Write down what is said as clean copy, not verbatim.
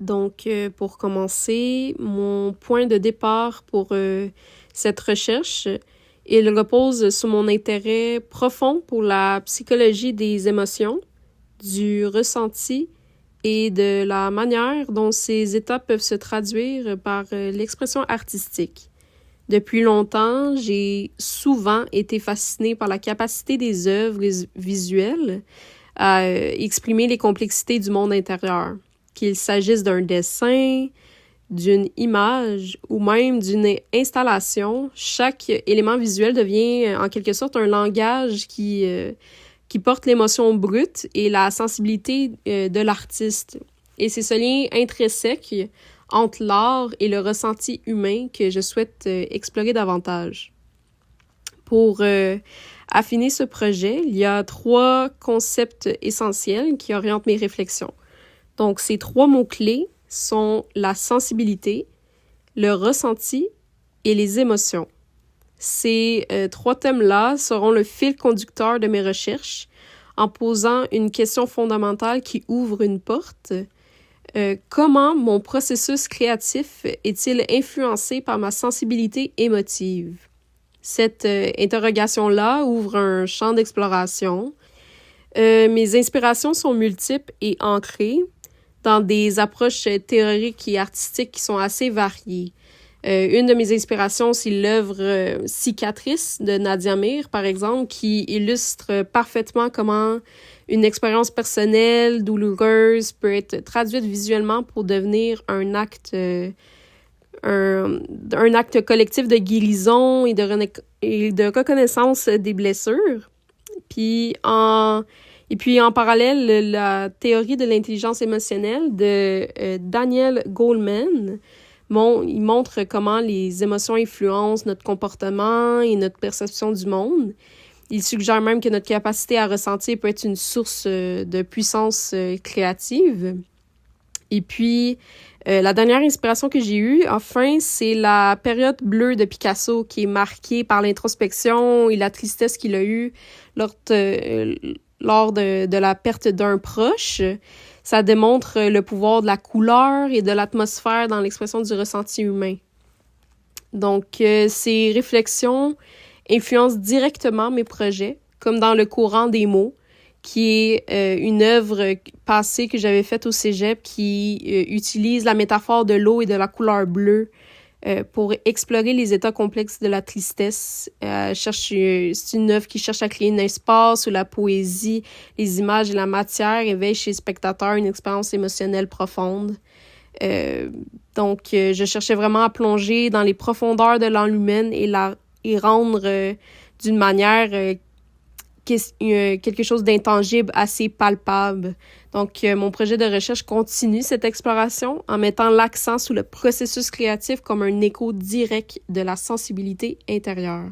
Donc, pour commencer, mon point de départ pour cette recherche, il repose sur mon intérêt profond pour la psychologie des émotions, du ressenti et de la manière dont ces états peuvent se traduire par l'expression artistique. Depuis longtemps, j'ai souvent été fascinée par la capacité des œuvres visuelles à exprimer les complexités du monde intérieur, qu'il s'agisse d'un dessin, d'une image ou même d'une installation. Chaque élément visuel devient en quelque sorte un langage qui porte l'émotion brute et la sensibilité de l'artiste. Et c'est ce lien intrinsèque entre l'art et le ressenti humain que je souhaite explorer davantage. Pour affiner ce projet, il y a 3 concepts essentiels qui orientent mes réflexions. Donc, ces 3 mots-clés sont la sensibilité, le ressenti et les émotions. Ces 3 thèmes-là seront le fil conducteur de mes recherches en posant une question fondamentale qui ouvre une porte. Comment mon processus créatif est-il influencé par ma sensibilité émotive? Cette interrogation-là ouvre un champ d'exploration. Mes inspirations sont multiples et ancrées dans des approches théoriques et artistiques qui sont assez variées. Une de mes inspirations, c'est l'œuvre Cicatrice de Nadia Mir, par exemple, qui illustre parfaitement comment une expérience personnelle, douloureuse, peut être traduite visuellement pour devenir un acte collectif de guérison et de reconnaissance des blessures. Et puis en parallèle, la théorie de l'intelligence émotionnelle de Daniel Goleman, il montre comment les émotions influencent notre comportement et notre perception du monde. Il suggère même que notre capacité à ressentir peut être une source de puissance créative. Et puis, la dernière inspiration que j'ai eue, enfin, c'est la période bleue de Picasso qui est marquée par l'introspection et la tristesse qu'il a eue lors de la perte d'un proche. Ça démontre le pouvoir de la couleur et de l'atmosphère dans l'expression du ressenti humain. Donc, ces réflexions influencent directement mes projets, comme dans Le courant des mots, qui est une œuvre passée que j'avais faite au cégep qui utilise la métaphore de l'eau et de la couleur bleue pour explorer les états complexes de la tristesse. C'est une œuvre qui cherche à créer un espace où la poésie, les images et la matière éveillent chez le spectateur une expérience émotionnelle profonde. Donc, je cherchais vraiment à plonger dans les profondeurs de l'âme humaine et rendre d'une manière quelque chose d'intangible, assez palpable. Donc, mon projet de recherche continue cette exploration en mettant l'accent sur le processus créatif comme un écho direct de la sensibilité intérieure.